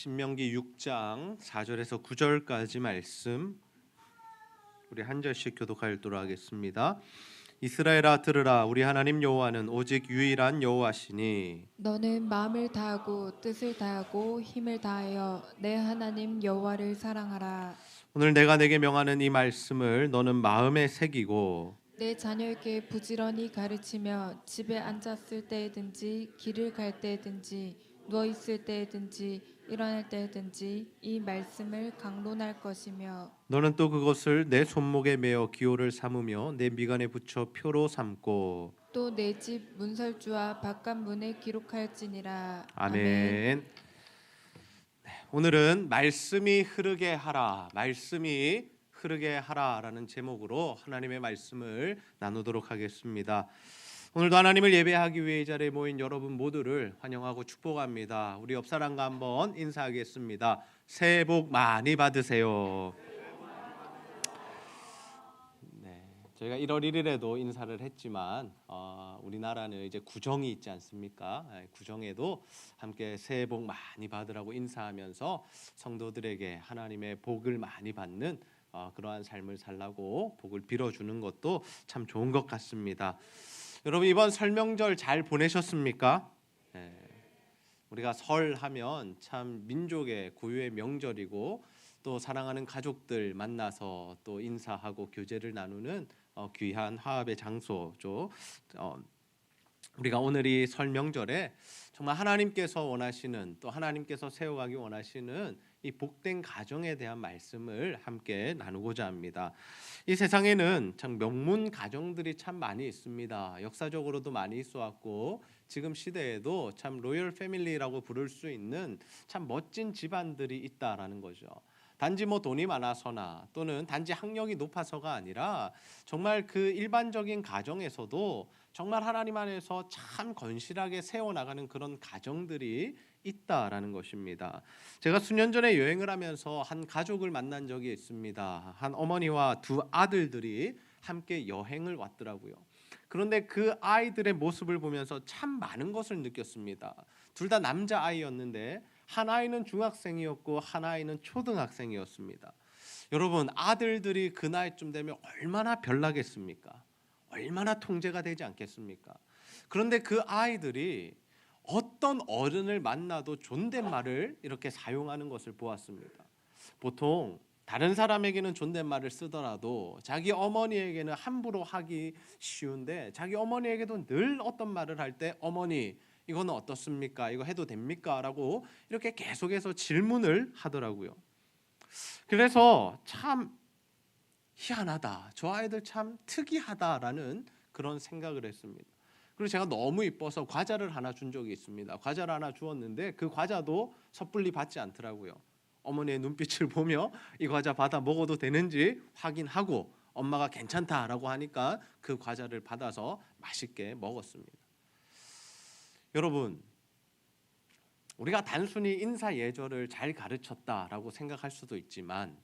신명기 6장 4절에서 9절까지 말씀 우리 한 절씩 교독하도록 하겠습니다. 이스라엘아 들으라, 우리 하나님 여호와는 오직 유일한 여호와시니 너는 마음을 다하고 뜻을 다하고 힘을 다하여 내 하나님 여호와를 사랑하라. 오늘 내가 내게 명하는 이 말씀을 너는 마음에 새기고 내 자녀에게 부지런히 가르치며 집에 앉았을 때든지 길을 갈 때든지 누워 있을 때든지 일어날 때든지 이 말씀을 강론할 것이며 너는 또 그것을 내 손목에 메어 기호를 삼으며 내 미간에 붙여 표로 삼고 또 내 집 문설주와 바깥 문에 기록할지니라. 아멘. 아멘. 오늘은 말씀이 흐르게 하라, 말씀이 흐르게 하라라는 제목으로 하나님의 말씀을 나누도록 하겠습니다. 오늘도 하나님을 예배하기 위해 이 자리에 모인 여러분 모두를 환영하고 축복합니다. 우리 옆 사람과 한번 인사하겠습니다. 새해 복 많이 받으세요. 저희가 1월 1일에도 인사를 했지만 우리나라는 이제 구정이 있지 않습니까? 구정에도 함께 새해 복 많이 받으라고 인사하면서 성도들에게 하나님의 복을 많이 받는 그러한 삶을 살라고 복을 빌어주는 것도 참 좋은 것 같습니다. 여러분 이번 설명절 잘 보내셨습니까? 우리가 설하면 참 민족의 고유의 명절이고 또 사랑하는 가족들 만나서 또 인사하고 교제를 나누는 귀한 화합의 장소죠. 우리가 오늘 이 설 명절에 정말 하나님께서 원하시는 또 하나님께서 세워가기 원하시는 이 복된 가정에 대한 말씀을 함께 나누고자 합니다. 이 세상에는 참 명문 가정들이 참 많이 있습니다. 역사적으로도 많이 있어왔고 지금 시대에도 참 로열 패밀리라고 부를 수 있는 참 멋진 집안들이 있다라는 거죠. 단지 뭐 돈이 많아서나 또는 단지 학력이 높아서가 아니라 정말 그 일반적인 가정에서도 정말 하나님 안에서 참 건실하게 세워나가는 그런 가정들이 있다라는 것입니다. 제가 수년 전에 여행을 하면서 한 가족을 만난 적이 있습니다. 한 어머니와 두 아들들이 함께 여행을 왔더라고요. 그런데 그 아이들의 모습을 보면서 참 많은 것을 느꼈습니다. 둘 다 남자아이였는데 한 아이는 중학생이었고 한 아이는 초등학생이었습니다. 여러분 아들들이 그 나이쯤 되면 얼마나 별나겠습니까? 얼마나 통제가 되지 않겠습니까? 그런데 그 아이들이 어떤 어른을 만나도 존댓말을 이렇게 사용하는 것을 보았습니다. 보통 다른 사람에게는 존댓말을 쓰더라도 자기 어머니에게는 함부로 하기 쉬운데 자기 어머니에게도 늘 어떤 말을 할 때 어머니 이거는 어떻습니까? 이거 해도 됩니까? 라고 이렇게 계속해서 질문을 하더라고요. 그래서 참 희한하다. 저 아이들 참 특이하다라는 그런 생각을 했습니다. 그리고 제가 너무 이뻐서 과자를 하나 준 적이 있습니다. 과자를 하나 주었는데 그 과자도 섣불리 받지 않더라고요. 어머니의 눈빛을 보며 이 과자 받아 먹어도 되는지 확인하고 엄마가 괜찮다라고 하니까 그 과자를 받아서 맛있게 먹었습니다. 여러분, 우리가 단순히 인사 예절을 잘 가르쳤다라고 생각할 수도 있지만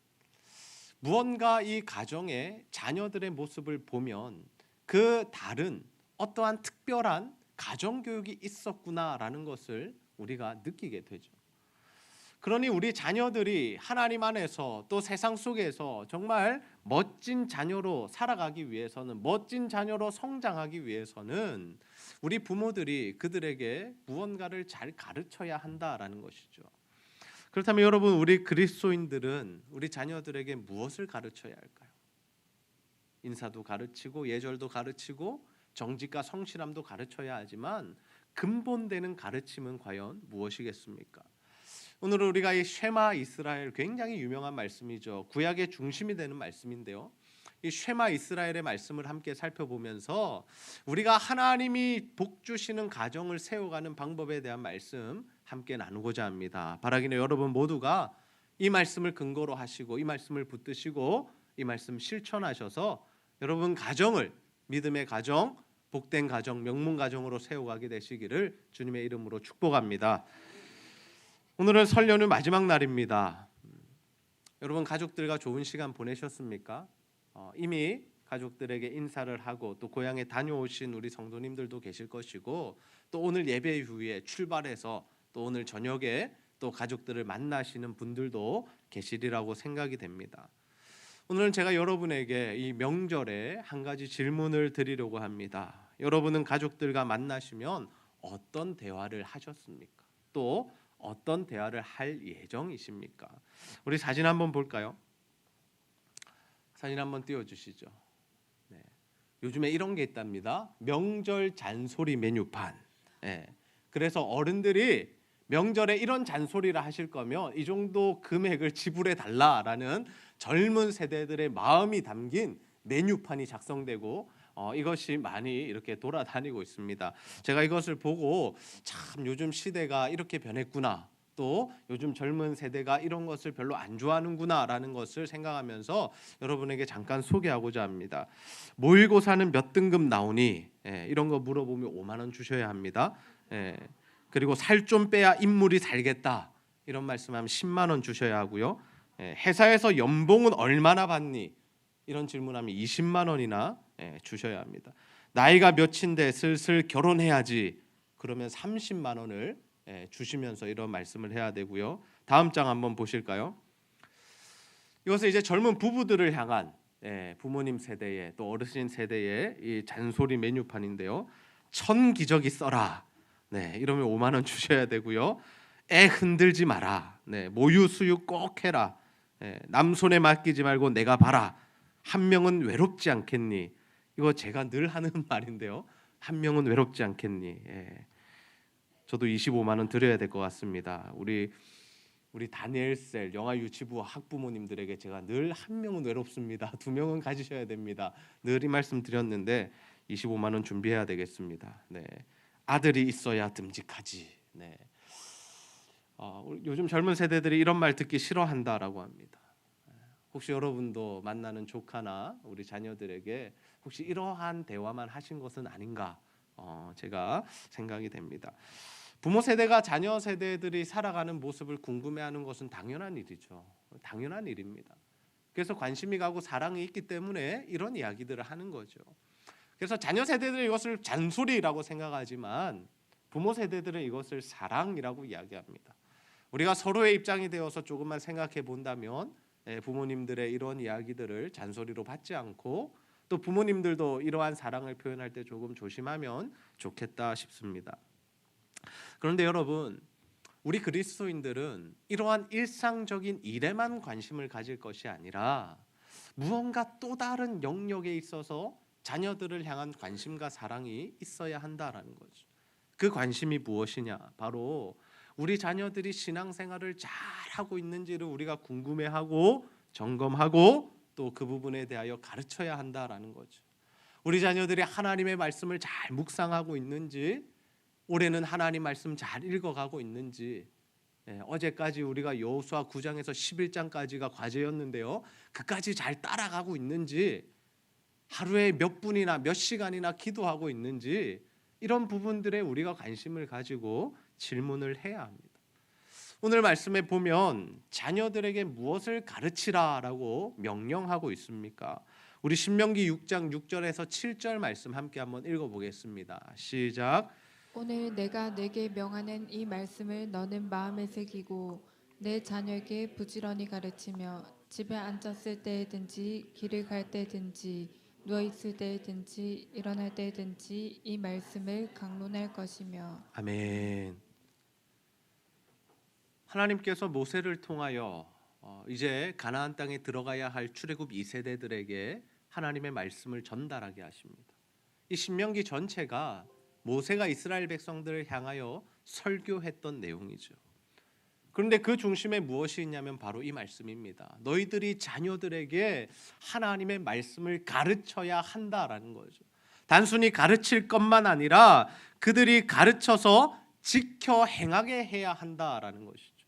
무언가 이 가정의 자녀들의 모습을 보면 그 다른 어떠한 특별한 가정 교육이 있었구나라는 것을 우리가 느끼게 되죠. 그러니 우리 자녀들이 하나님 안에서 또 세상 속에서 정말 멋진 자녀로 살아가기 위해서는 멋진 자녀로 성장하기 위해서는 우리 부모들이 그들에게 무언가를 잘 가르쳐야 한다라는 것이죠. 그렇다면 여러분 우리 그리스도인들은 우리 자녀들에게 무엇을 가르쳐야 할까요? 인사도 가르치고 예절도 가르치고 정직과 성실함도 가르쳐야 하지만 근본되는 가르침은 과연 무엇이겠습니까? 오늘 우리가 이 쉐마 이스라엘 굉장히 유명한 말씀이죠. 구약의 중심이 되는 말씀인데요. 이 쉐마 이스라엘의 말씀을 함께 살펴보면서 우리가 하나님이 복 주시는 가정을 세워가는 방법에 대한 말씀 함께 나누고자 합니다. 바라기는 여러분 모두가 이 말씀을 근거로 하시고 이 말씀을 붙드시고 이 말씀 실천하셔서 여러분 가정을 믿음의 가정, 복된 가정, 명문 가정으로 세워가게 되시기를 주님의 이름으로 축복합니다. 오늘은 설 연휴 마지막 날입니다. 여러분 가족들과 좋은 시간 보내셨습니까? 이미 가족들에게 인사를 하고 또 고향에 다녀오신 우리 성도님들도 계실 것이고 또 오늘 예배 후에 출발해서 또 오늘 저녁에 또 가족들을 만나시는 분들도 계시리라고 생각이 됩니다. 오늘은 제가 여러분에게 이 명절에 한 가지 질문을 드리려고 합니다. 여러분은 가족들과 만나시면 어떤 대화를 하셨습니까? 또 어떤 대화를 할 예정이십니까? 우리 사진 한번 볼까요? 사진 한번 띄워주시죠. 네. 요즘에 이런 게 있답니다. 명절 잔소리 메뉴판. 네. 그래서 어른들이 명절에 이런 잔소리를 하실 거면 이 정도 금액을 지불해 달라라는 젊은 세대들의 마음이 담긴 메뉴판이 작성되고 이것이 많이 이렇게 돌아다니고 있습니다. 제가 이것을 보고 참 요즘 시대가 이렇게 변했구나. 또 요즘 젊은 세대가 이런 것을 별로 안 좋아하는구나라는 것을 생각하면서 여러분에게 잠깐 소개하고자 합니다. 모의고사는 몇 등급 나오니? 이런 거 물어보면 5만 원 주셔야 합니다. 그리고 살 좀 빼야 인물이 살겠다. 이런 말씀하면 10만 원 주셔야 하고요. 회사에서 연봉은 얼마나 받니? 이런 질문하면 20만 원이나 주셔야 합니다. 나이가 몇인데 슬슬 결혼해야지. 그러면 30만 원을 주시면서 이런 말씀을 해야 되고요. 다음 장 한번 보실까요? 이것은 이제 젊은 부부들을 향한 부모님 세대의 또 어르신 세대의 이 잔소리 메뉴판인데요. 천기저귀 써라. 이러면 5만 원 주셔야 되고요. 애 흔들지 마라. 모유 수유 꼭 해라. 남 손에 맡기지 말고 내가 봐라. 한 명은 외롭지 않겠니? 이거 제가 늘 하는 말인데요. 한 명은 외롭지 않겠니? 저도 25만 원 드려야 될 것 같습니다. 우리 다니엘셀 영아 유치부 학부모님들에게 제가 늘 한 명은 외롭습니다. 두 명은 가지셔야 됩니다. 늘 이 말씀 드렸는데 25만 원 준비해야 되겠습니다. 아들이 있어야 듬직하지. 요즘 젊은 세대들이 이런 말 듣기 싫어한다라고 합니다. 혹시 여러분도 만나는 조카나 우리 자녀들에게 혹시 이러한 대화만 하신 것은 아닌가? 제가 생각이 됩니다. 부모 세대가 자녀 세대들이 살아가는 모습을 궁금해하는 것은 당연한 일이죠. 당연한 일입니다. 그래서 관심이 가고 사랑이 있기 때문에 이런 이야기들을 하는 거죠. 그래서 자녀 세대들은 이것을 잔소리라고 생각하지만 부모 세대들은 이것을 사랑이라고 이야기합니다. 우리가 서로의 입장이 되어서 조금만 생각해 본다면 부모님들의 이런 이야기들을 잔소리로 받지 않고 또 부모님들도 이러한 사랑을 표현할 때 조금 조심하면 좋겠다 싶습니다. 그런데 여러분, 우리 그리스도인들은 이러한 일상적인 일에만 관심을 가질 것이 아니라 무언가 또 다른 영역에 있어서 자녀들을 향한 관심과 사랑이 있어야 한다라는 거죠. 그 관심이 무엇이냐? 바로 우리 자녀들이 신앙생활을 잘 하고 있는지를 우리가 궁금해하고 점검하고 또 그 부분에 대하여 가르쳐야 한다라는 거죠. 우리 자녀들이 하나님의 말씀을 잘 묵상하고 있는지, 올해는 하나님 말씀 잘 읽어가고 있는지, 어제까지 우리가 여호수아 9장에서 11장까지가 과제였는데요. 그까지 잘 따라가고 있는지, 하루에 몇 분이나 몇 시간이나 기도하고 있는지, 이런 부분들에 우리가 관심을 가지고 질문을 해야 합니다. 오늘 말씀에 보면 자녀들에게 무엇을 가르치라라고 명령하고 있습니까? 우리 신명기 6장 6절에서 7절 말씀 함께 한번 읽어보겠습니다. 시작. 오늘 내가 내게 명하는 이 말씀을 너는 마음에 새기고 내 자녀에게 부지런히 가르치며 집에 앉았을 때든지 길을 갈 때든지 누워 있을 때든지 일어날 때든지 이 말씀을 강론할 것이며. 아멘. 하나님께서 모세를 통하여 이제 가나안 땅에 들어가야 할 출애굽 2세대들에게 하나님의 말씀을 전달하게 하십니다. 이 신명기 전체가 모세가 이스라엘 백성들을 향하여 설교했던 내용이죠. 그런데 그 중심에 무엇이 있냐면 바로 이 말씀입니다. 너희들이 자녀들에게 하나님의 말씀을 가르쳐야 한다라는 거죠. 단순히 가르칠 것만 아니라 그들이 가르쳐서 지켜 행하게 해야 한다라는 것이죠.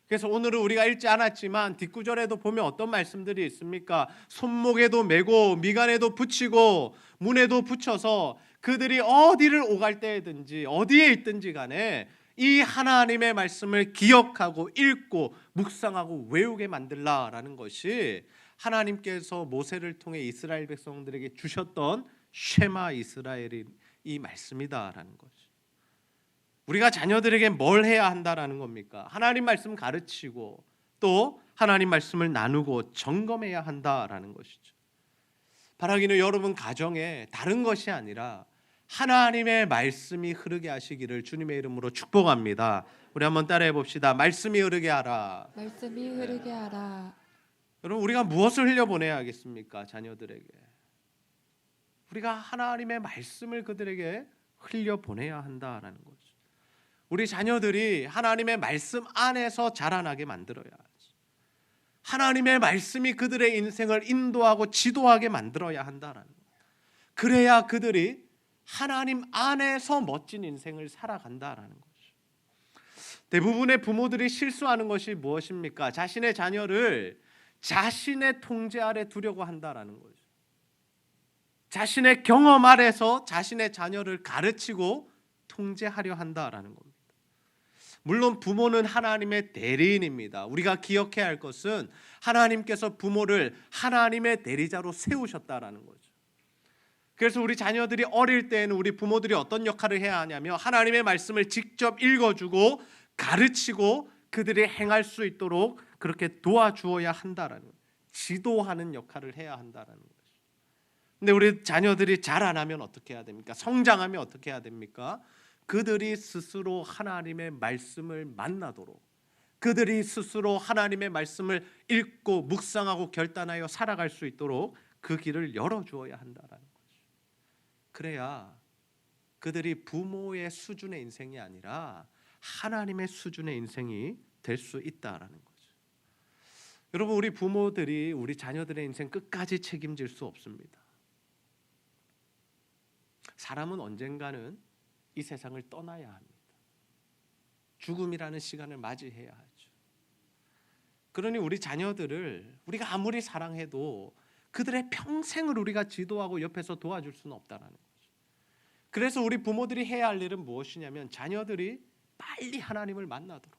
그래서 오늘은 우리가 읽지 않았지만 뒷구절에도 보면 어떤 말씀들이 있습니까? 손목에도 메고 미간에도 붙이고 문에도 붙여서 그들이 어디를 오갈 때든지 어디에 있든지 간에 이 하나님의 말씀을 기억하고 읽고 묵상하고 외우게 만들라라는 것이 하나님께서 모세를 통해 이스라엘 백성들에게 주셨던 쉐마 이스라엘인 이 말씀이다라는 거죠. 우리가 자녀들에게 뭘 해야 한다라는 겁니까? 하나님 말씀 가르치고 또 하나님 말씀을 나누고 점검해야 한다라는 것이죠. 바라기는 여러분 가정에 다른 것이 아니라 하나님의 말씀이 흐르게 하시기를 주님의 이름으로 축복합니다. 우리 한번 따라해 봅시다. 말씀이 흐르게 하라. 말씀이 흐르게 하라. 여러분, 우리가 무엇을 흘려보내야 하겠습니까? 자녀들에게 우리가 하나님의 말씀을 그들에게 흘려보내야 한다라는 거죠. 우리 자녀들이 하나님의 말씀 안에서 자라나게 만들어야 하죠. 하나님의 말씀이 그들의 인생을 인도하고 지도하게 만들어야 한다라는 거예요. 그래야 그들이 하나님 안에서 멋진 인생을 살아간다라는 거죠. 대부분의 부모들이 실수하는 것이 무엇입니까? 자신의 자녀를 자신의 통제 아래 두려고 한다라는 거죠. 자신의 경험 아래서 자신의 자녀를 가르치고 통제하려 한다라는 겁니다. 물론 부모는 하나님의 대리인입니다. 우리가 기억해야 할 것은 하나님께서 부모를 하나님의 대리자로 세우셨다라는 거죠. 그래서 우리 자녀들이 어릴 때에는 우리 부모들이 어떤 역할을 해야 하냐면 하나님의 말씀을 직접 읽어주고 가르치고 그들이 행할 수 있도록 그렇게 도와주어야 한다라는 거예요. 지도하는 역할을 해야 한다라는 거죠. 근데 우리 자녀들이 자라나면 어떻게 해야 됩니까? 성장하면 어떻게 해야 됩니까? 그들이 스스로 하나님의 말씀을 만나도록, 그들이 스스로 하나님의 말씀을 읽고 묵상하고 결단하여 살아갈 수 있도록 그 길을 열어주어야 한다라는 거죠. 그래야 그들이 부모의 수준의 인생이 아니라 하나님의 수준의 인생이 될 수 있다라는 거죠. 여러분, 우리 부모들이 우리 자녀들의 인생 끝까지 책임질 수 없습니다. 사람은 언젠가는 이 세상을 떠나야 합니다. 죽음이라는 시간을 맞이해야 하죠. 그러니 우리 자녀들을 우리가 아무리 사랑해도 그들의 평생을 우리가 지도하고 옆에서 도와줄 수는 없다라는 거죠. 그래서 우리 부모들이 해야 할 일은 무엇이냐면 자녀들이 빨리 하나님을 만나도록,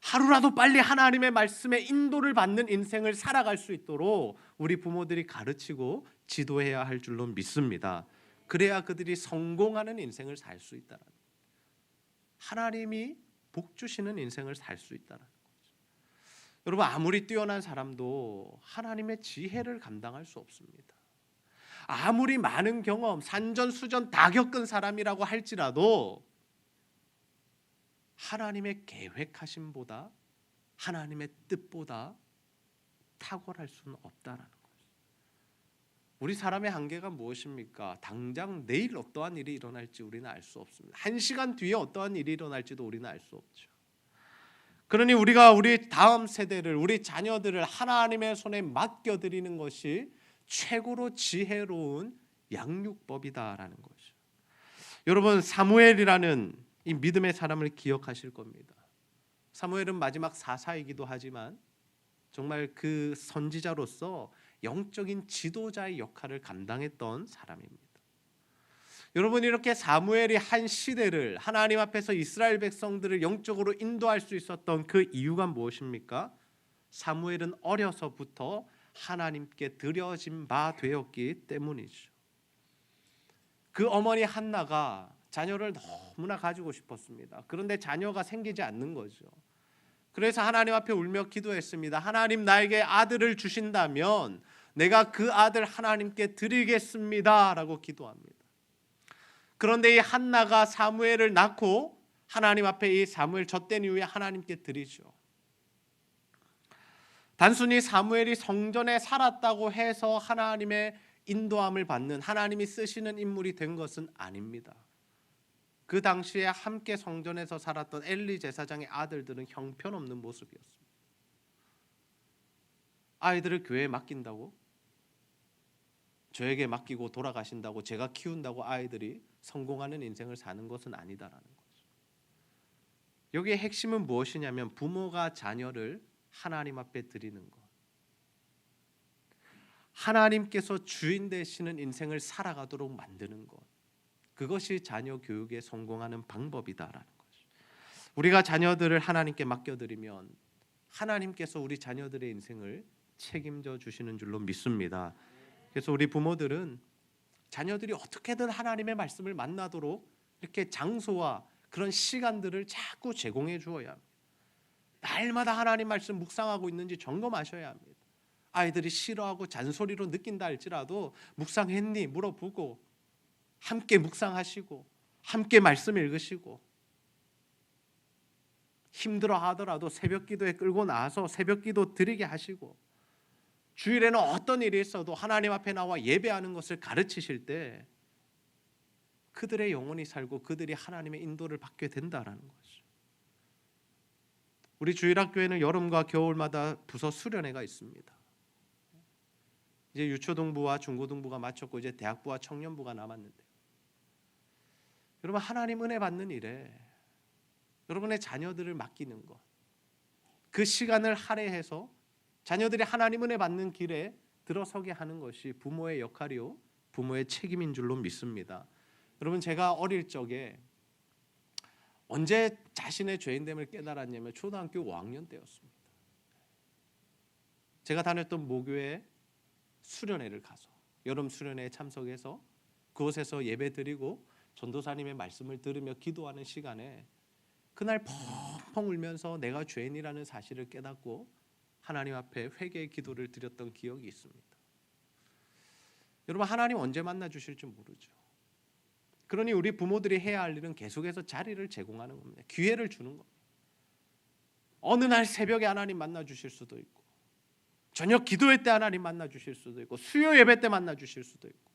하루라도 빨리 하나님의 말씀에 인도를 받는 인생을 살아갈 수 있도록 우리 부모들이 가르치고 지도해야 할 줄로 믿습니다. 그래야 그들이 성공하는 인생을 살 수 있다는 거예요. 하나님이 복 주시는 인생을 살 수 있다는 거죠. 여러분, 아무리 뛰어난 사람도 하나님의 지혜를 감당할 수 없습니다. 아무리 많은 경험, 산전수전 다 겪은 사람이라고 할지라도 하나님의 계획하심보다 하나님의 뜻보다 탁월할 수는 없다라는 거예요. 우리 사람의 한계가 무엇입니까? 당장 내일 어떠한 일이 일어날지 우리는 알 수 없습니다. 1시간 뒤에 어떠한 일이 일어날지도 우리는 알 수 없죠. 그러니 우리가 우리 다음 세대를, 우리 자녀들을 하나님의 손에 맡겨드리는 것이 최고로 지혜로운 양육법이다라는 거죠. 여러분, 사무엘이라는 이 믿음의 사람을 기억하실 겁니다. 사무엘은 마지막 사사이기도 하지만 정말 그 선지자로서 영적인 지도자의 역할을 감당했던 사람입니다. 여러분, 이렇게 사무엘이 한 시대를 하나님 앞에서 이스라엘 백성들을 영적으로 인도할 수 있었던 그 이유가 무엇입니까? 사무엘은 어려서부터 하나님께 드려진 바 되었기 때문이죠. 그 어머니 한나가 자녀를 너무나 가지고 싶었습니다. 그런데 자녀가 생기지 않는 거죠. 그래서 하나님 앞에 울며 기도했습니다. 하나님, 나에게 아들을 주신다면 내가 그 아들 하나님께 드리겠습니다 라고 기도합니다. 그런데 이 한나가 사무엘을 낳고 하나님 앞에 이 사무엘 젖된 이후에 하나님께 드리죠. 단순히 사무엘이 성전에 살았다고 해서 하나님의 인도함을 받는, 하나님이 쓰시는 인물이 된 것은 아닙니다. 그 당시에 함께 성전에서 살았던 엘리 제사장의 아들들은 형편없는 모습이었습니다. 아이들을 교회에 맡긴다고, 저에게 맡기고 돌아가신다고, 제가 키운다고 아이들이 성공하는 인생을 사는 것은 아니다라는 거죠. 여기에 핵심은 무엇이냐면 부모가 자녀를 하나님 앞에 드리는 것, 하나님께서 주인 되시는 인생을 살아가도록 만드는 것, 그것이 자녀 교육에 성공하는 방법이다라는 거죠. 우리가 자녀들을 하나님께 맡겨드리면 하나님께서 우리 자녀들의 인생을 책임져 주시는 줄로 믿습니다. 그래서 우리 부모들은 자녀들이 어떻게든 하나님의 말씀을 만나도록 이렇게 장소와 그런 시간들을 자꾸 제공해 주어야 합니다. 날마다 하나님 말씀 묵상하고 있는지 점검하셔야 합니다. 아이들이 싫어하고 잔소리로 느낀다 할지라도 묵상했니? 물어보고 함께 묵상하시고 함께 말씀 읽으시고 힘들어 하더라도 새벽 기도에 끌고 나와서 새벽 기도 드리게 하시고 주일에는 어떤 일이 있어도 하나님 앞에 나와 예배하는 것을 가르치실 때 그들의 영혼이 살고 그들이 하나님의 인도를 받게 된다라는 거죠. 우리 주일학교에는 여름과 겨울마다 부서 수련회가 있습니다. 이제 유초등부와 중고등부가 마쳤고 이제 대학부와 청년부가 남았는데 여러분 하나님 은혜 받는 일에 여러분의 자녀들을 맡기는 것, 그 시간을 할애해서 자녀들이 하나님 은혜 받는 길에 들어서게 하는 것이 부모의 역할이요 부모의 책임인 줄로 믿습니다. 여러분 제가 어릴 적에 언제 자신의 죄인됨을 깨달았냐면 초등학교 5학년 때였습니다. 제가 다녔던 모교에 수련회를 가서 여름 수련회에 참석해서 그곳에서 예배드리고 전도사님의 말씀을 들으며 기도하는 시간에 그날 펑펑 울면서 내가 죄인이라는 사실을 깨닫고 하나님 앞에 회개의 기도를 드렸던 기억이 있습니다. 여러분 하나님 언제 만나 주실지 모르죠. 그러니 우리 부모들이 해야 할 일은 계속해서 자리를 제공하는 겁니다. 기회를 주는 겁니다. 어느 날 새벽에 하나님 만나 주실 수도 있고 저녁 기도회 때 하나님 만나 주실 수도 있고 수요 예배 때 만나 주실 수도 있고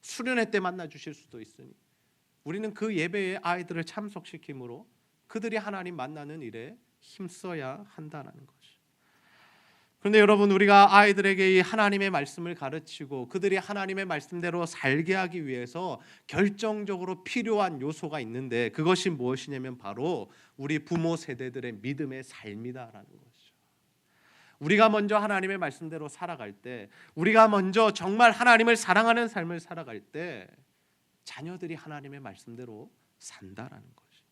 수련회 때 만나 주실 수도 있으니 우리는 그 예배에 아이들을 참석시킴으로 그들이 하나님 만나는 일에 힘써야 한다는 것이. 그런데 여러분 우리가 아이들에게 이 하나님의 말씀을 가르치고 그들이 하나님의 말씀대로 살게 하기 위해서 결정적으로 필요한 요소가 있는데 그것이 무엇이냐면 바로 우리 부모 세대들의 믿음의 삶이다라는 것이죠. 우리가 먼저 하나님의 말씀대로 살아갈 때 우리가 먼저 정말 하나님을 사랑하는 삶을 살아갈 때 자녀들이 하나님의 말씀대로 산다라는 것이죠.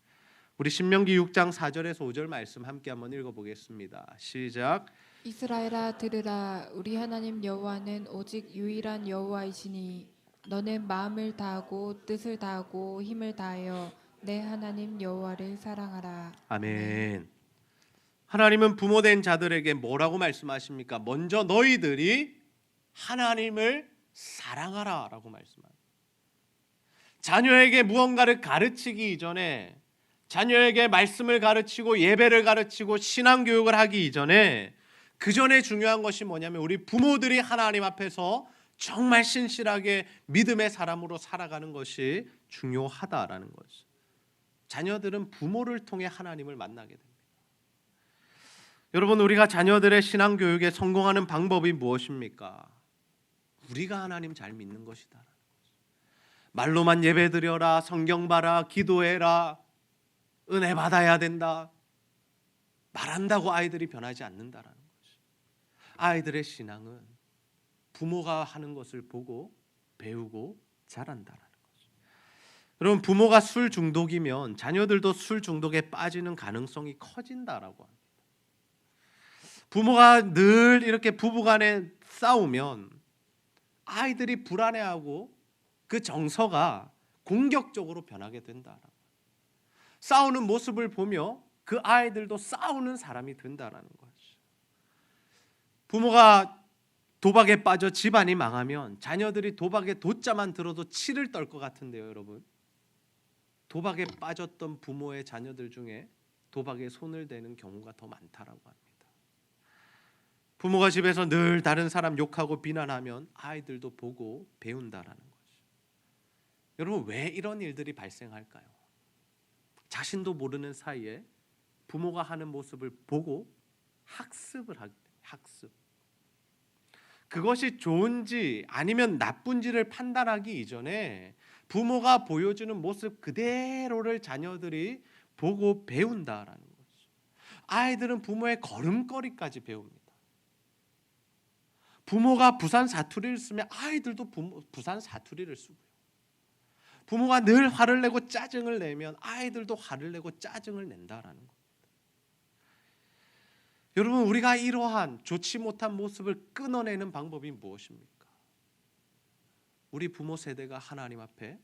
우리 신명기 6장 4절에서 5절 말씀 함께 한번 읽어보겠습니다. 시작. 이스라엘아 들으라. 우리 하나님 여호와는 오직 유일한 여호와이시니 너는 마음을 다하고 뜻을 다하고 힘을 다하여 내 하나님 여호와를 사랑하라. 아멘. 하나님은 부모된 자들에게 뭐라고 말씀하십니까? 먼저 너희들이 하나님을 사랑하라라고 말씀합니다. 자녀에게 무언가를 가르치기 이전에 자녀에게 말씀을 가르치고 예배를 가르치고 신앙 교육을 하기 이전에 그 전에 중요한 것이 뭐냐면 우리 부모들이 하나님 앞에서 정말 신실하게 믿음의 사람으로 살아가는 것이 중요하다라는 거죠. 자녀들은 부모를 통해 하나님을 만나게 됩니다. 여러분 우리가 자녀들의 신앙 교육에 성공하는 방법이 무엇입니까? 우리가 하나님 잘 믿는 것이다. 말로만 예배드려라, 성경 봐라, 기도해라, 은혜 받아야 된다. 말한다고 아이들이 변하지 않는다라는 거죠. 아이들의 신앙은 부모가 하는 것을 보고 배우고 자란다라는 거죠. 여러분 부모가 술 중독이면 자녀들도 술 중독에 빠지는 가능성이 커진다라고 합니다. 부모가 늘 이렇게 부부간에 싸우면 아이들이 불안해하고 그 정서가 공격적으로 변하게 된다라고. 싸우는 모습을 보며 그 아이들도 싸우는 사람이 된다라는 거죠. 부모가 도박에 빠져 집안이 망하면 자녀들이 도박에 도자만 들어도 치를 떨 것 같은데요, 여러분. 도박에 빠졌던 부모의 자녀들 중에 도박에 손을 대는 경우가 더 많다라고 합니다. 부모가 집에서 늘 다른 사람 욕하고 비난하면 아이들도 보고 배운다라는 거죠. 여러분 왜 이런 일들이 발생할까요? 자신도 모르는 사이에 부모가 하는 모습을 보고 학습을 하게 돼요. 학습. 그것이 좋은지 아니면 나쁜지를 판단하기 이전에 부모가 보여주는 모습 그대로를 자녀들이 보고 배운다라는 거죠. 아이들은 부모의 걸음걸이까지 배웁니다. 부모가 부산 사투리를 쓰면 아이들도 부산 사투리를 쓰고요. 부모가 늘 화를 내고 짜증을 내면 아이들도 화를 내고 짜증을 낸다라는 겁니다. 여러분 우리가 이러한 좋지 못한 모습을 끊어내는 방법이 무엇입니까? 우리 부모 세대가 하나님 앞에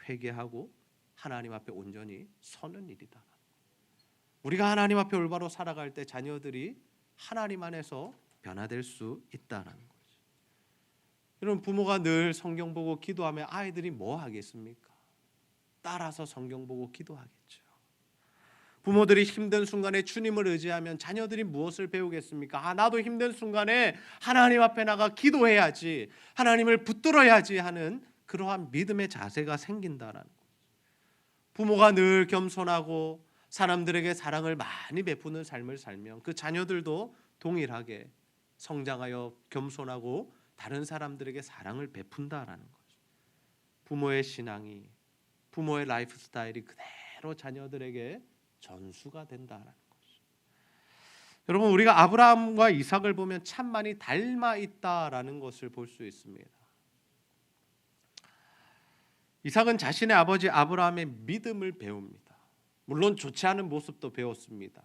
회개하고 하나님 앞에 온전히 서는 일이다. 우리가 하나님 앞에 올바로 살아갈 때 자녀들이 하나님 안에서 변화될 수 있다라는 거죠. 여러분, 부모가 늘 성경 보고 기도하면 아이들이 뭐 하겠습니까? 따라서 성경 보고 기도하겠죠. 부모들이 힘든 순간에 주님을 의지하면 자녀들이 무엇을 배우겠습니까? 나도 힘든 순간에 하나님 앞에 나가 기도해야지, 하나님을 붙들어야지 하는 그러한 믿음의 자세가 생긴다라는 거죠. 부모가 늘 겸손하고 사람들에게 사랑을 많이 베푸는 삶을 살면 그 자녀들도 동일하게 성장하여 겸손하고 다른 사람들에게 사랑을 베푼다라는 거죠. 부모의 신앙이, 부모의 라이프 스타일이 그대로 자녀들에게 전수가 된다라는 거죠. 여러분, 우리가 아브라함과 이삭을 보면 참 많이 닮아 있다라는 것을 볼 수 있습니다. 이삭은 자신의 아버지 아브라함의 믿음을 배웁니다. 물론 좋지 않은 모습도 배웠습니다.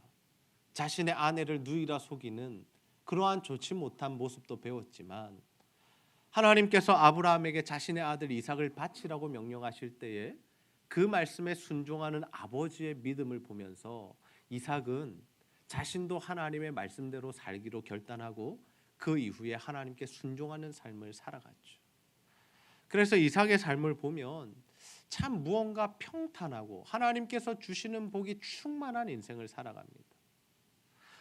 자신의 아내를 누이라 속이는 그러한 좋지 못한 모습도 배웠지만 하나님께서 아브라함에게 자신의 아들 이삭을 바치라고 명령하실 때에 그 말씀에 순종하는 아버지의 믿음을 보면서 이삭은 자신도 하나님의 말씀대로 살기로 결단하고 그 이후에 하나님께 순종하는 삶을 살아갔죠. 그래서 이삭의 삶을 보면 참 무언가 평탄하고 하나님께서 주시는 복이 충만한 인생을 살아갑니다.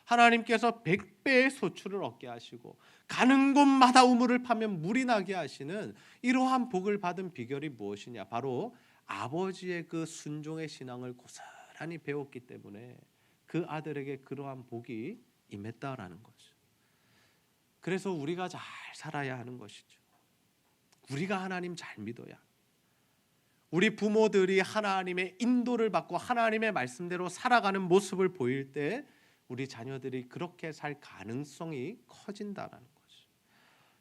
하나님께서 100배의 소출을 얻게 하시고 가는 곳마다 우물을 파면 물이 나게 하시는 이러한 복을 받은 비결이 무엇이냐? 바로 아버지의 그 순종의 신앙을 고스란히 배웠기 때문에 그 아들에게 그러한 복이 임했다라는 거죠. 그래서 우리가 잘 살아야 하는 것이죠. 우리가 하나님 잘 믿어야, 우리 부모들이 하나님의 인도를 받고 하나님의 말씀대로 살아가는 모습을 보일 때 우리 자녀들이 그렇게 살 가능성이 커진다라는 거죠.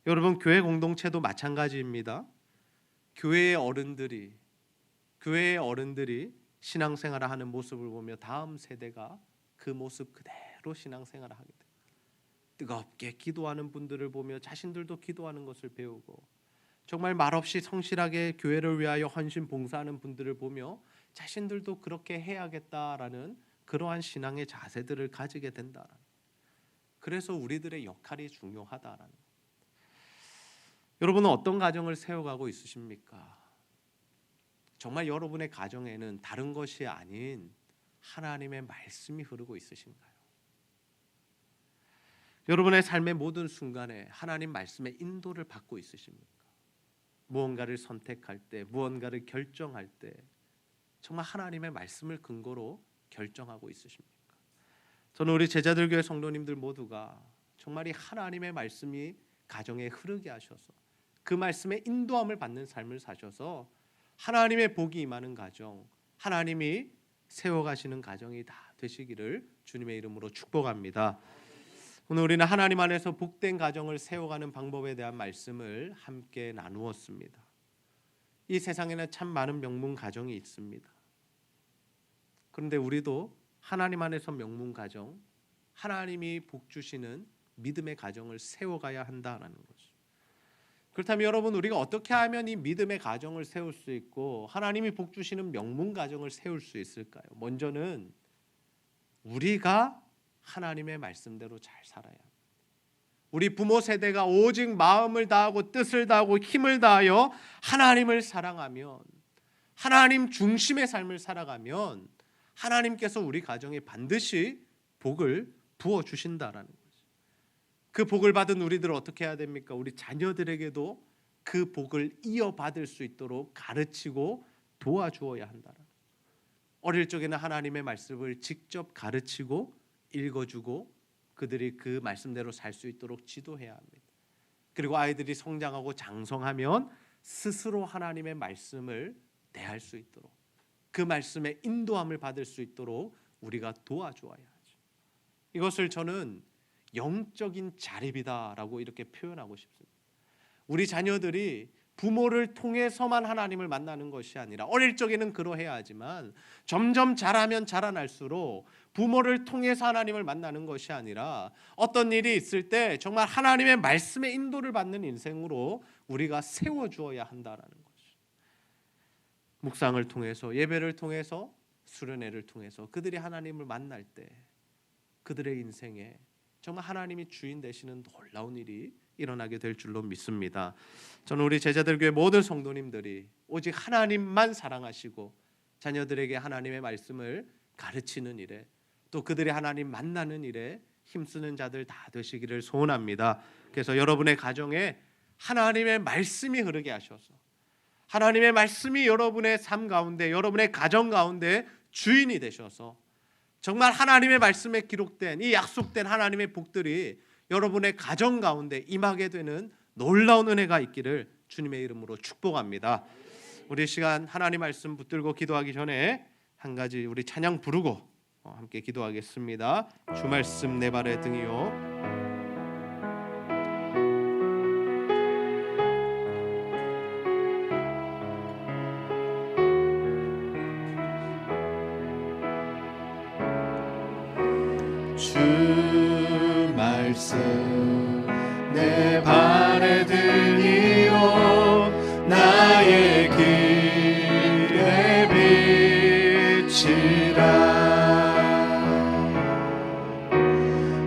여러분, 교회 공동체도 마찬가지입니다. 교회의 어른들이 신앙생활을 하는 모습을 보며 다음 세대가 그 모습 그대로 신앙생활을 하게 됩니다. 뜨겁게 기도하는 분들을 보며 자신들도 기도하는 것을 배우고 정말 말없이 성실하게 교회를 위하여 헌신 봉사하는 분들을 보며 자신들도 그렇게 해야겠다라는 그러한 신앙의 자세들을 가지게 된다라는, 그래서 우리들의 역할이 중요하다라는. 여러분은 어떤 가정을 세워가고 있으십니까? 정말 여러분의 가정에는 다른 것이 아닌 하나님의 말씀이 흐르고 있으신가요? 여러분의 삶의 모든 순간에 하나님 말씀의 인도를 받고 있으십니까? 무언가를 선택할 때, 무언가를 결정할 때 정말 하나님의 말씀을 근거로 결정하고 있으십니까? 저는 우리 제자들교회 성도님들 모두가 정말 이 하나님의 말씀이 가정에 흐르게 하셔서 그 말씀의 인도함을 받는 삶을 사셔서 하나님의 복이 임하는 가정, 하나님이 세워가시는 가정이 다 되시기를 주님의 이름으로 축복합니다. 오늘 우리는 하나님 안에서 복된 가정을 세워가는 방법에 대한 말씀을 함께 나누었습니다. 이 세상에는 참 많은 명문 가정이 있습니다. 그런데 우리도 하나님 안에서 명문 가정, 하나님이 복 주시는 믿음의 가정을 세워가야 한다는 거죠. 그렇다면 여러분, 우리가 어떻게 하면 이 믿음의 가정을 세울 수 있고 하나님이 복 주시는 명문 가정을 세울 수 있을까요? 먼저는 우리가 하나님의 말씀대로 잘 살아야 합니다. 우리 부모 세대가 오직 마음을 다하고 뜻을 다하고 힘을 다하여 하나님을 사랑하면, 하나님 중심의 삶을 살아가면 하나님께서 우리 가정에 반드시 복을 부어주신다라는 거죠. 그 복을 받은 우리들은 어떻게 해야 됩니까? 우리 자녀들에게도 그 복을 이어받을 수 있도록 가르치고 도와주어야 한다라는 거죠. 어릴 적에는 하나님의 말씀을 직접 가르치고 읽어주고 그들이 그 말씀대로 살 수 있도록 지도해야 합니다. 그리고 아이들이 성장하고 장성하면 스스로 하나님의 말씀을 대할 수 있도록, 그 말씀의 인도함을 받을 수 있도록 우리가 도와주어야 하죠. 이것을 저는 영적인 자립이다라고 이렇게 표현하고 싶습니다. 우리 자녀들이 부모를 통해서만 하나님을 만나는 것이 아니라, 어릴 적에는 그러해야 하지만 점점 자라면 자라날수록 부모를 통해서 하나님을 만나는 것이 아니라 어떤 일이 있을 때 정말 하나님의 말씀의 인도를 받는 인생으로 우리가 세워주어야 한다라는 거죠. 묵상을 통해서, 예배를 통해서, 수련회를 통해서 그들이 하나님을 만날 때 그들의 인생에 정말 하나님이 주인 되시는 놀라운 일이 일어나게 될 줄로 믿습니다. 저는 우리 제자들교회 모든 성도님들이 오직 하나님만 사랑하시고 자녀들에게 하나님의 말씀을 가르치는 일에, 또 그들이 하나님 만나는 일에 힘쓰는 자들 다 되시기를 소원합니다. 그래서 여러분의 가정에 하나님의 말씀이 흐르게 하셔서 하나님의 말씀이 여러분의 삶 가운데, 여러분의 가정 가운데 주인이 되셔서 정말 하나님의 말씀에 기록된 이 약속된 하나님의 복들이 여러분의 가정 가운데 임하게 되는 놀라운 은혜가 있기를 주님의 이름으로 축복합니다. 우리 시간 하나님 말씀 붙들고 기도하기 전에 한 가지 우리 찬양 부르고 함께 기도하겠습니다. 주 말씀 내 발의 등이요 주 말씀 내 발의 등이요 나의 길의 빛이라.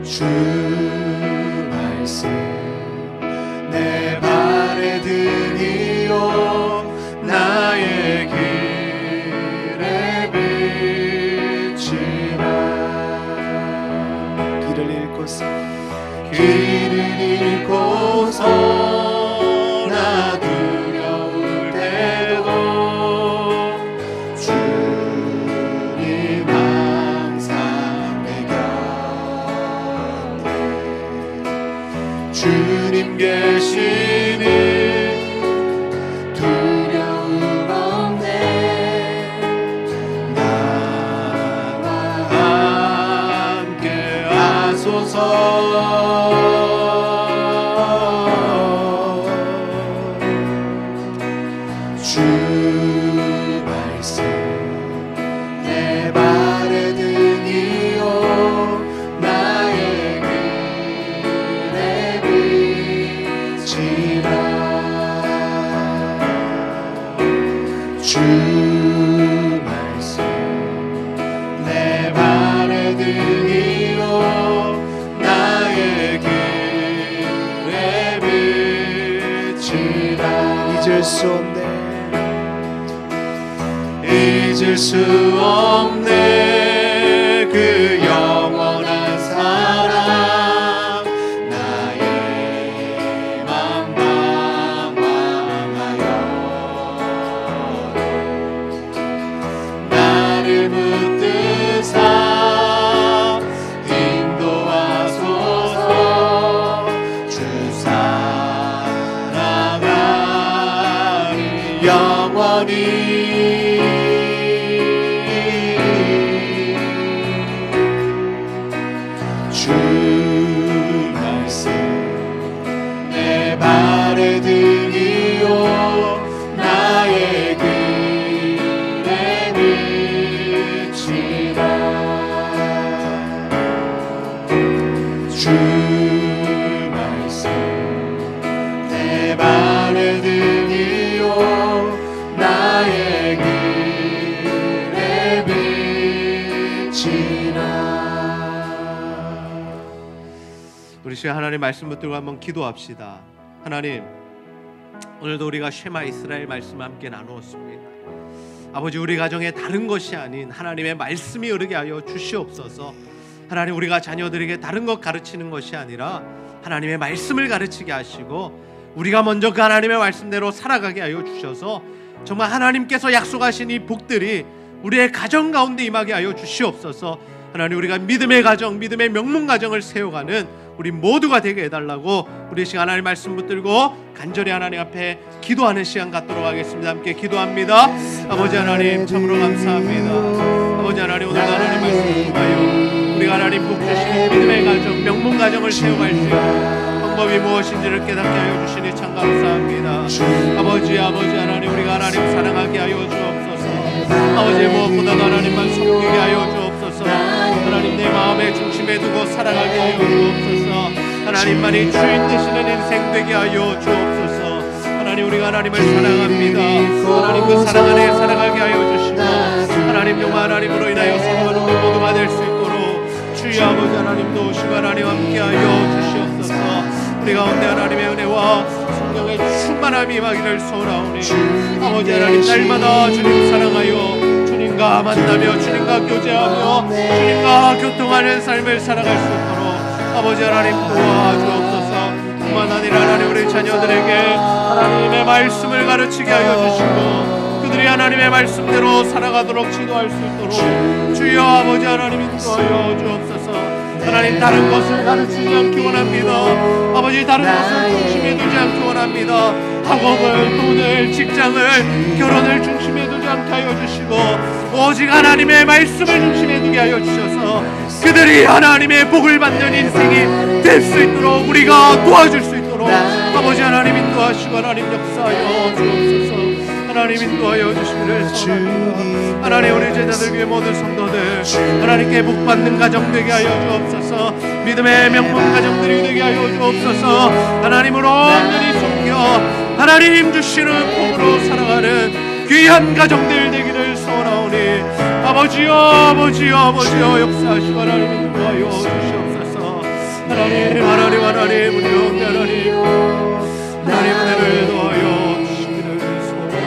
주 말씀 내 발의 등이요 나의 길의 빛이라. 길을 잃고서 나 두려울 때도 주님 항상 내 곁에. 주님 계시니 두려움 없네. 나와 함께 하소서. 주 말씀 내 발의 등이요 나의 길의 빛이라. 주 말씀 내 발의 등이요 나의 길의 빛이라. 잊을 수 없네. 잊을 수 없네. 그 영원한 사랑 나의 맘 방황하여 나를 붙드사 인도하소서. 주 사랑하리 영원히. 주 말씀 내 발의 등이요 나의 길의 빛이라. 주 말씀 내 발의 등이요 나의 길의 빛이라. 우리 시간 하나님 말씀 붙들고 한번 기도합시다. 하나님, 오늘도 우리가 쉐마 이스라엘 말씀을 함께 나누었습니다. 아버지, 우리 가정에 다른 것이 아닌 하나님의 말씀이 흐르게 하여 주시옵소서. 하나님, 우리가 자녀들에게 다른 것 가르치는 것이 아니라 하나님의 말씀을 가르치게 하시고 우리가 먼저 그 하나님의 말씀대로 살아가게 하여 주셔서 정말 하나님께서 약속하신 이 복들이 우리의 가정 가운데 임하게 하여 주시옵소서. 하나님, 우리가 믿음의 가정, 믿음의 명문 가정을 세워가는 우리 모두가 되게 해달라고 우리 시간 하나님 말씀 붙들고 간절히 하나님 앞에 기도하는 시간 갖도록 하겠습니다. 함께 기도합니다. 아버지 하나님, 참으로 감사합니다. 아버지 하나님, 오늘 하나님 말씀 통하여 우리가 하나님 복 주시는 믿음의 가정, 명문 가정을 세워갈 수 있는 방법이 무엇인지를 깨닫게 하여 주시니 참 감사합니다. 아버지 하나님, 우리가 하나님 사랑하게 하여 주옵소서. 아버지, 무엇보다도 하나님만 섬기게 하여 주옵소서. 하나님, 내 마음의 중심에 두고 살아가게 하여 주옵소서. 하나님만이 주인 되시는 인생 되게 하여 주옵소서. 하나님 우리가 하나님을 사랑합니다. 하나님 그 사랑 안에 살아가게 하여 주시고 하나님 정말 하나님으로 인하여 살아가는 우리 모두가 될 수 있도록 주여 아버지 하나님 도우시고 하나님 함께하여 주시옵소서. 우리 가운데 하나님의 은혜와 성령의 충만함이 임하기를 소원하오니 아버지 하나님 날마다 주님 사랑하여 주님과 만나며 주님과 교제하며 주님과 교통하는 삶을 살아갈 수 있도록 아버지 하나님 도와주옵소서. 뿐만 아니라 하나님 우리 자녀들에게 하나님의 말씀을 가르치게 하여 주시고 그들이 하나님의 말씀대로 살아가도록 지도할 수 있도록 주여 아버지 하나님 인도하여 주옵소서. 하나님 다른 것을 가르치지 않기 원합니다. 아버지 다른 것을 중심에 두지 않기 원합니다. 학업을, 돈을, 직장을, 결혼을 중심에 두지 않게 하여 주시고 오직 하나님의 말씀을 중심에 두게 하여 주셔서 그들이 하나님의 복을 받는 인생이 될 수 있도록 우리가 도와줄 수 있도록 아버지 하나님 인도하시고 하나님 역사하여 주옵소서. 하나님 인도하여 주시기를 소원합니다. 하나님 우리 제자들 교회 모든 성도들 하나님께 복받는 가정 되게 하여 주옵소서. 믿음의 명문 가정들이 되게 하여 주옵소서. 하나님으로 온전히 섬겨 하나님 주시는 복으로 살아가는 귀한 가정들 되기를 소원하오니 아버지여 아버지여 아버지여 역사하시고 하나님 인도하여 주시옵소서. 하나님 하나님 하나님 우리 영계 하나님 하나님 은혜를 더하여 주시기를 소원합니다.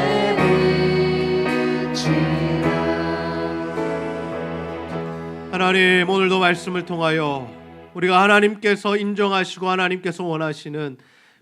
하나님 오늘도 말씀을 통하여 우리가 하나님께서 인정하시고 하나님께서 원하시는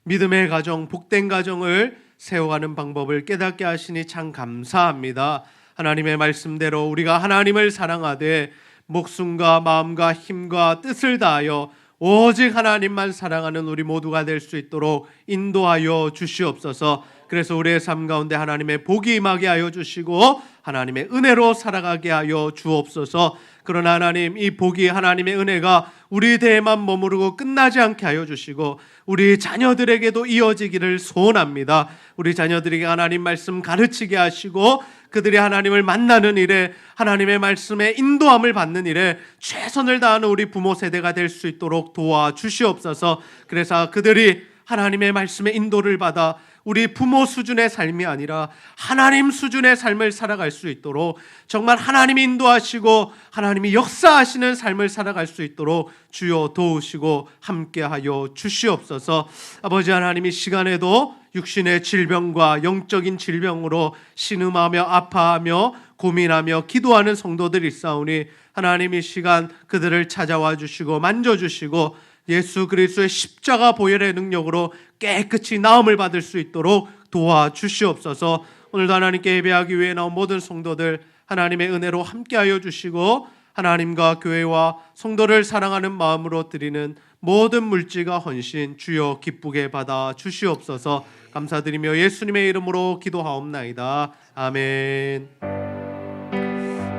믿음의 가정, 복된 가정을 세워가는 방법을 깨닫게 하시니 참 감사합니다. 하나님의 말씀대로 우리가 하나님을 사랑하되 목숨과 마음과 힘과 뜻을 다하여 오직 하나님만 사랑하는 우리 모두가 될 수 있도록 인도하여 주시옵소서. 그래서 우리의 삶 가운데 하나님의 복이 임하게 하여 주시고 하나님의 은혜로 살아가게 하여 주옵소서. 그러나 하나님 이 복이 하나님의 은혜가 우리 대에만 머무르고 끝나지 않게 하여 주시고 우리 자녀들에게도 이어지기를 소원합니다. 우리 자녀들에게 하나님 말씀 가르치게 하시고 그들이 하나님을 만나는 일에 하나님의 말씀에 인도함을 받는 일에 최선을 다하는 우리 부모 세대가 될 수 있도록 도와주시옵소서. 그래서 그들이 하나님의 말씀의 인도를 받아 우리 부모 수준의 삶이 아니라 하나님 수준의 삶을 살아갈 수 있도록 정말 하나님이 인도하시고 하나님이 역사하시는 삶을 살아갈 수 있도록 주여 도우시고 함께하여 주시옵소서. 아버지 하나님 이 시간에도 육신의 질병과 영적인 질병으로 신음하며 아파하며 고민하며 기도하는 성도들이 있사오니 하나님 이 시간 그들을 찾아와 주시고 만져주시고 예수 그리스도의 십자가 보혈의 능력으로 깨끗이 나음을 받을 수 있도록 도와주시옵소서. 오늘도 하나님께 예배하기 위해 나온 모든 성도들 하나님의 은혜로 함께하여 주시고 하나님과 교회와 성도를 사랑하는 마음으로 드리는 모든 물질과 헌신 주여 기쁘게 받아 주시옵소서. 감사드리며 예수님의 이름으로 기도하옵나이다. 아멘.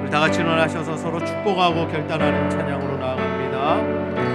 우리 다 같이 일어나셔서 서로 축복하고 결단하는 찬양으로 나아갑니다.